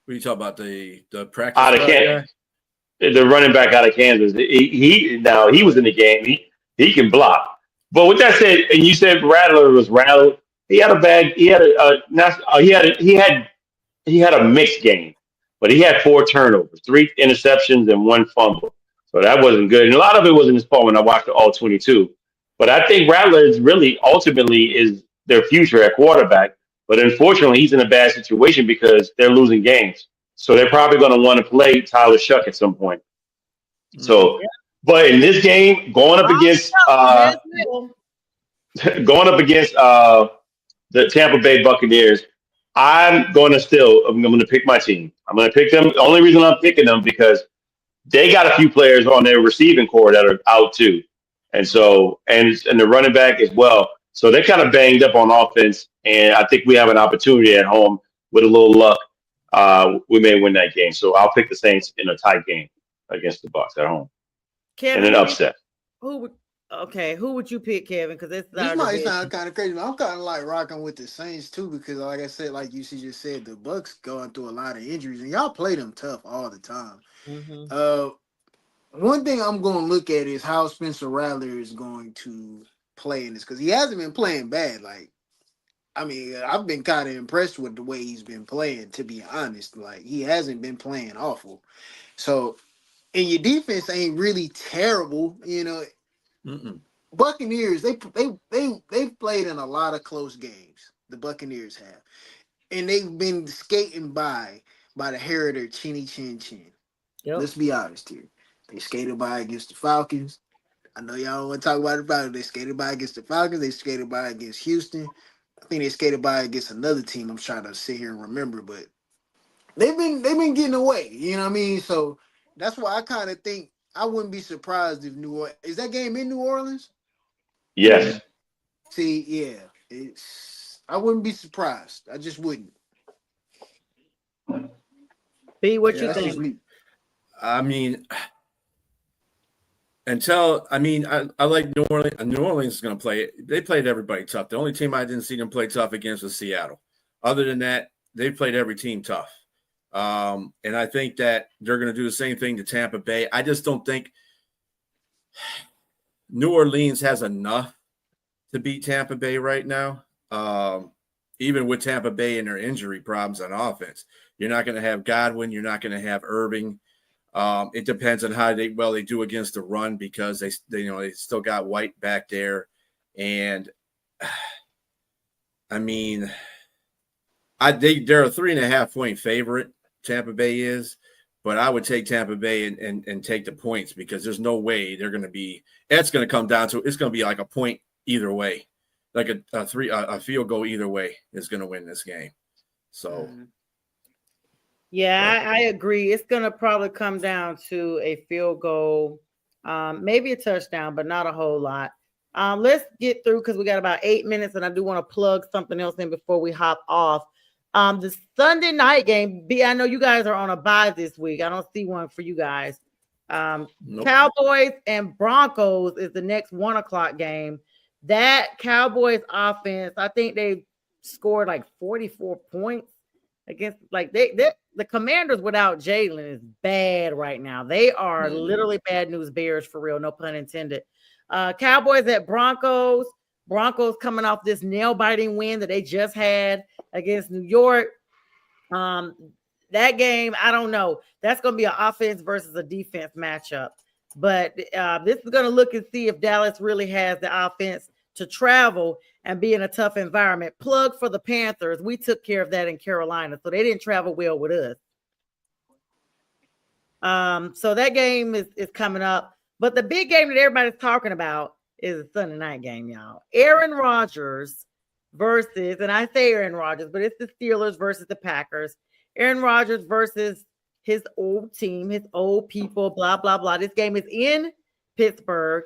What are you talking about? The practice Out of squad guy? Kansas. The running back out of Kansas. He was in the game. He can block. But with that said, and you said Rattler was rattled. He had a bad. He had a not. He had a mixed game, but he had four turnovers, three interceptions, and one fumble. So that wasn't good. And a lot of it wasn't his fault when I watched the all 22. But I think Rattler is really ultimately is their future at quarterback. But unfortunately, he's in a bad situation because they're losing games. So they're probably going to want to play Tyler Shuck at some point. So, but in this game, going up against the Tampa Bay Buccaneers, I'm going to pick my team. I'm going to pick them. The only reason I'm picking them because they got a few players on their receiving core that are out too, and so and the running back as well. So they're kind of banged up on offense, and I think we have an opportunity at home with a little luck. We may win that game. So I'll pick the Saints in a tight game against the Bucs at home, Kevin, and an upset. Who would you pick, Kevin? Because This might sound kind of crazy, but I'm kind of like rocking with the Saints too because, like I said, like you just said, the Bucks going through a lot of injuries, and y'all play them tough all the time. Mm-hmm. One thing I'm going to look at is how Spencer Rattler is going to play in this because he hasn't been playing bad. Like, I mean, I've been kind of impressed with the way he's been playing, to be honest. Like, he hasn't been playing awful. So, and your defense ain't really terrible, Mm-mm. Buccaneers, they've played in a lot of close games. The Buccaneers have, and they've been skating by the hair of their chinny chin chin. Yep. Let's be honest here. They skated by against the Falcons. I know y'all don't want to talk about the Falcons. They skated by against the Falcons. They skated by against Houston. I think they skated by against another team. I'm trying to sit here and remember, but they've been getting away. You know what I mean? So that's why I kind of think I wouldn't be surprised if New Orleans is that game in New Orleans. Yes. See, yeah, I wouldn't be surprised. I just wouldn't. B, what Yeah, you that's think? just me. I mean, I like New Orleans. New Orleans is going to play. They played everybody tough. The only team I didn't see them play tough against was Seattle. Other than that, they played every team tough. And I think that they're going to do the same thing to Tampa Bay. I just don't think New Orleans has enough to beat Tampa Bay right now. Even with Tampa Bay and their injury problems on offense, You're not going to have Godwin. You're not going to have Irving. It depends on how they do against the run because they still got White back there, and I mean, they're a 3.5-point favorite. Tampa Bay is, but I would take Tampa Bay and take the points because there's no way they're going to be. It's going to come down to it's going to be like a point either way, like a field goal either way is going to win this game. So. Yeah, I agree. It's going to probably come down to a field goal, maybe a touchdown, but not a whole lot. Let's get through because we got about 8 minutes, and I do want to plug something else in before we hop off. The Sunday night game, I know you guys are on a bye this week. I don't see one for you guys. Nope. Cowboys and Broncos is the next 1 o'clock game. That Cowboys offense, I think they scored like 44 points against the Commanders without Jalen is bad right now. They are literally bad news bears for real, no pun intended. Cowboys at Broncos. Broncos coming off this nail-biting win that they just had against New York. That game, I don't know. That's going to be an offense versus a defense matchup. But this is going to look and see if Dallas really has the offense to travel and be in a tough environment. Plug for the Panthers. We took care of that in Carolina, so they didn't travel well with us. So that game is coming up. But the big game that everybody's talking about is a Sunday night game, y'all. Aaron Rodgers versus, and I say Aaron Rodgers, but it's the Steelers versus the Packers. Aaron Rodgers versus his old team, his old people, blah, blah, blah. This game is in Pittsburgh.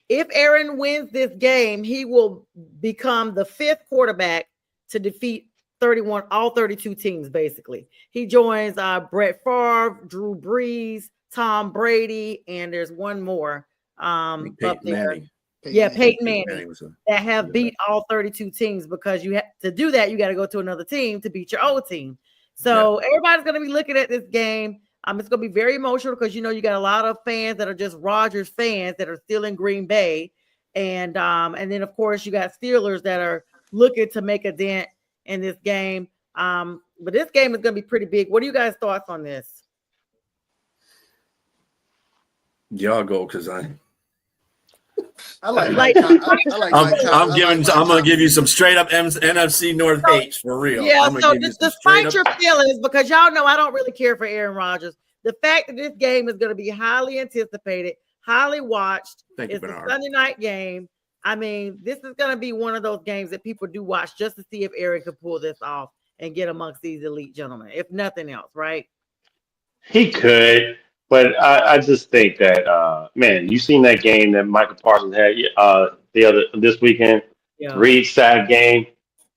If Aaron wins this game, he will become the 5th quarterback to defeat all 32 teams, basically. He joins Brett Favre, Drew Brees, Tom Brady, and there's one more up there. Manning. Peyton Manning that have beat all 32 teams because you have to do that. You got to go to another team to beat your old team. So everybody's going to be looking at this game. It's going to be very emotional because, you got a lot of fans that are just Rodgers fans that are still in Green Bay. And then, of course, you got Steelers that are looking to make a dent in this game. But this game is going to be pretty big. What are you guys' thoughts on this? Y'all go because I'm gonna give you some straight up NFC North hates for real. Yeah, so despite your feelings, because y'all know I don't really care for Aaron Rodgers, the fact that this game is going to be highly anticipated, highly watched, it's a Sunday night game. I mean, this is going to be one of those games that people do watch just to see if Aaron could pull this off and get amongst these elite gentlemen, if nothing else, right? He could. But I just think that man, you seen that game that Michael Parsons had this weekend, Reed sack game.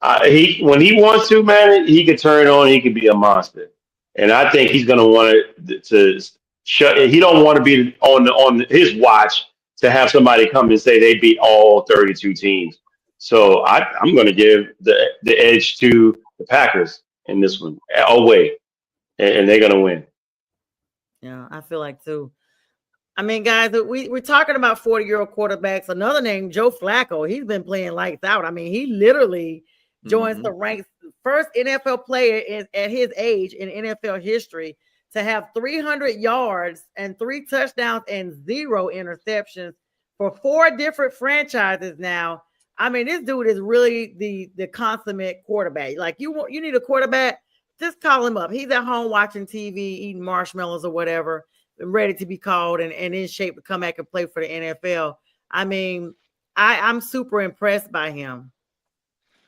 When he wants to, man, he could turn it on. He could be a monster, and I think he's gonna want to shut. He don't want to be on his watch to have somebody come and say they beat all 32 teams. So I'm gonna give the edge to the Packers in this one away, and they're gonna win. Yeah, I feel like too. I mean, guys, we're talking about 40-year-old quarterbacks. Another name, Joe Flacco. He's been playing lights out. I mean, he literally joins the ranks. First NFL player at his age in NFL history to have 300 yards and 3 touchdowns and 0 interceptions for 4 different franchises now. I mean, this dude is really the consummate quarterback. Like you need a quarterback. Just call him up. He's at home watching TV, eating marshmallows or whatever, and ready to be called and in shape to come back and play for the NFL. I mean, I'm super impressed by him.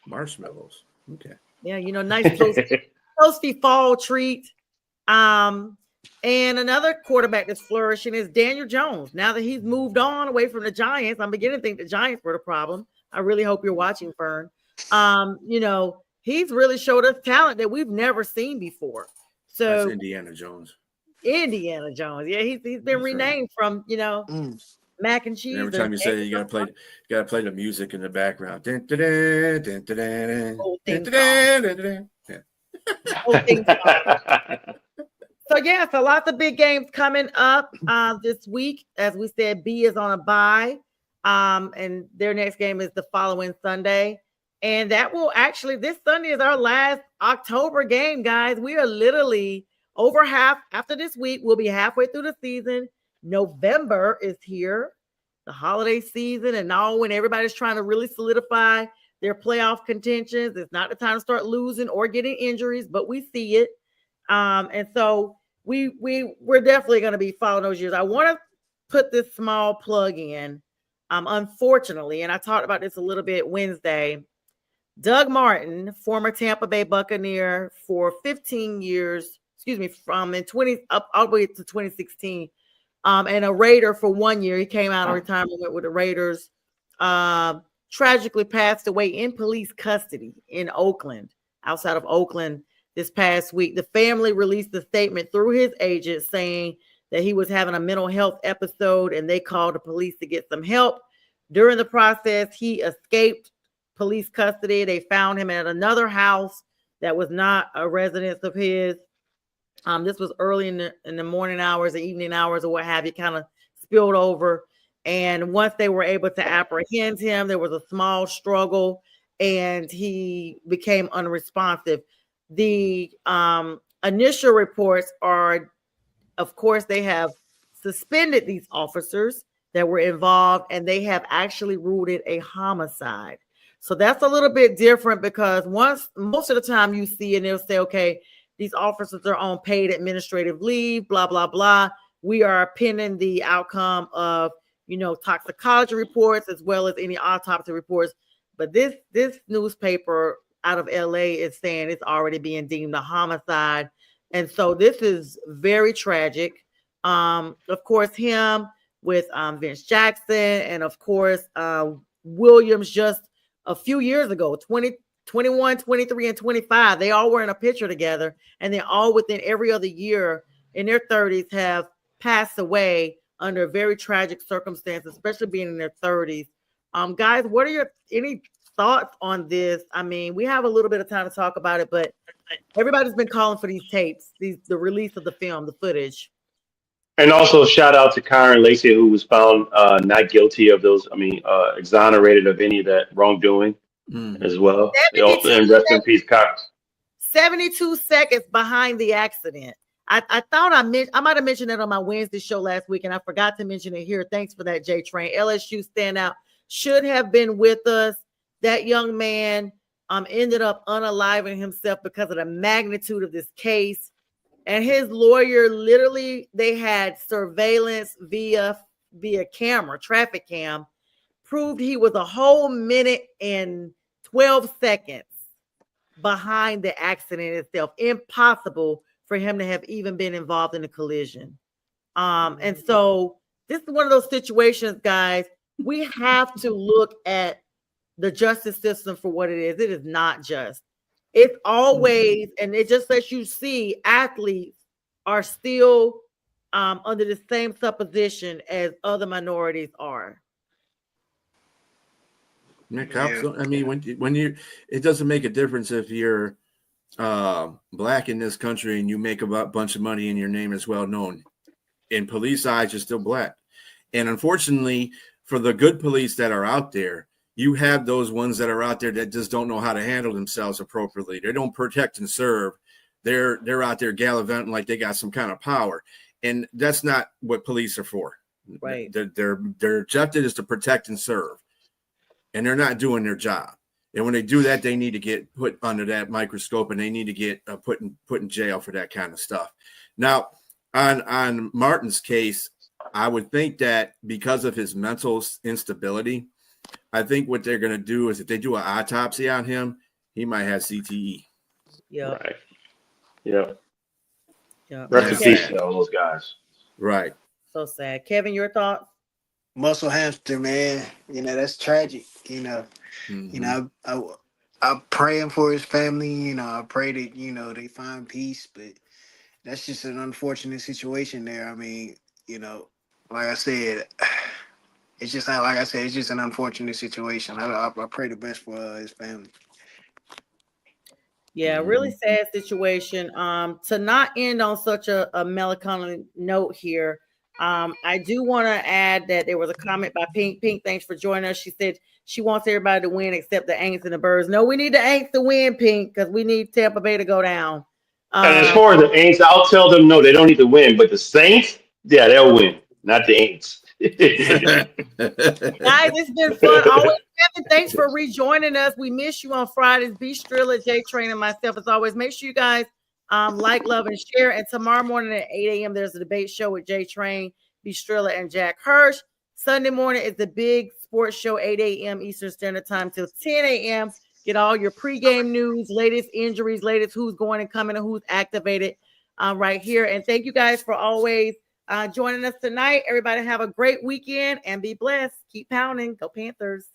Marshmallows. Okay. Yeah, nice toasty fall treat. And another quarterback that's flourishing is Daniel Jones. Now that he's moved on away from the Giants, I'm beginning to think the Giants were the problem. I really hope you're watching, Fern. He's really showed us talent that we've never seen before. So that's Indiana Jones. Yeah, he's been renamed from mac and cheese. And every time you say it, you gotta play the music in the background. So lots of big games coming up this week. As we said, B is on a bye, and their next game is the following Sunday. And that will actually, this Sunday is our last October game, guys. We are literally over half after this week. We'll be halfway through the season. November is here, the holiday season, and all when everybody's trying to really solidify their playoff contentions. It's not the time to start losing or getting injuries, but we see it. And so we're definitely going to be following those years. I want to put this small plug in. Unfortunately, and I talked about this a little bit Wednesday. Doug Martin, former Tampa Bay Buccaneer for 15 years, excuse me, from in 20 up all the way to 2016, and a Raider for 1 year. He came out of retirement with the Raiders. Tragically passed away in police custody in Oakland, outside of Oakland this past week. The family released a statement through his agent saying that he was having a mental health episode and they called the police to get some help. During the process, he escaped police custody. They found him at another house that was not a residence of his. This was early in the morning hours, the evening hours, or what have you, kind of spilled over. And once they were able to apprehend him, there was a small struggle and he became unresponsive. The initial reports are, of course, they have suspended these officers that were involved and they have actually ruled it a homicide. So that's a little bit different because most of the time you see and they'll say, okay, these officers are on paid administrative leave, blah, blah, blah. We are pending the outcome of, toxicology reports as well as any autopsy reports. But this newspaper out of LA is saying it's already being deemed a homicide. And so this is very tragic. Of course, him with Vince Jackson and of course, Williams just a few years ago, 21, 23, and 25, they all were in a picture together, and they all within every other year in their 30s have passed away under very tragic circumstances, especially being in their 30s. Guys, what are any thoughts on this? I mean, we have a little bit of time to talk about it, but everybody's been calling for these tapes, the release of the film, the footage. And also shout out to Kyron Lacey, who was found not guilty of those. I mean, exonerated of any of that wrongdoing as well. Also, 72 and rest in peace, Cox. 72 seconds behind the accident. I thought I might have mentioned that on my Wednesday show last week, and I forgot to mention it here. Thanks for that, J Train. LSU standout should have been with us. That young man ended up unaliving himself because of the magnitude of this case. And his lawyer, literally, they had surveillance via camera, traffic cam, proved he was a whole minute and 12 seconds behind the accident itself. Impossible for him to have even been involved in a collision. And so this is one of those situations, guys. We have to look at the justice system for what it is. It is not just. It's always, and it just lets you see athletes are still under the same supposition as other minorities are. I mean, when you, it doesn't make a difference if you're black in this country and you make a bunch of money and your name is well known. In police eyes, you're still black. And unfortunately, for the good police that are out there, you have those ones that are out there that just don't know how to handle themselves appropriately. They don't protect and serve. They're out there gallivanting like they got some kind of power. And that's not what police are for. Right. Their objective is to protect and serve. And they're not doing their job. And when they do that, they need to get put under that microscope and they need to get put in jail for that kind of stuff. Now, on Martin's case, I would think that because of his mental instability, I think what they're going to do is if they do an autopsy on him, he might have CTE. Yeah. Right. Yeah. Yeah. Rest in peace to all those guys. Right. So sad. Kevin, your thoughts? Muscle hamster, man. That's tragic. I'm praying for his family. I pray that they find peace, but that's just an unfortunate situation there. I mean, like I said, it's just not like I said. It's just an unfortunate situation. I pray the best for his family. Yeah, really sad situation. To not end on such a melancholy note here, I do want to add that there was a comment by Pink. Pink, thanks for joining us. She said she wants everybody to win except the Aints and the Birds. No, we need the Aints to win, Pink, because we need Tampa Bay to go down. And as Um, far as the Aints, I'll tell them no, they don't need to win. But the Saints, yeah, they'll win, not the Aints. Guys, it's been fun. Always, Kevin, thanks for rejoining us. We miss you on Fridays. Be Strilla, J Train, and myself, as always. Make sure you guys like, love, and share. And tomorrow morning at 8 a.m., there's a debate show with J Train, Be Strilla, and Jack Hirsch. Sunday morning is the big sports show, 8 a.m. Eastern Standard Time till 10 a.m. Get all your pregame news, latest injuries, latest who's going and coming and who's activated right here. And thank you guys for always joining us tonight. Everybody have a great weekend and be blessed. Keep pounding. Go Panthers.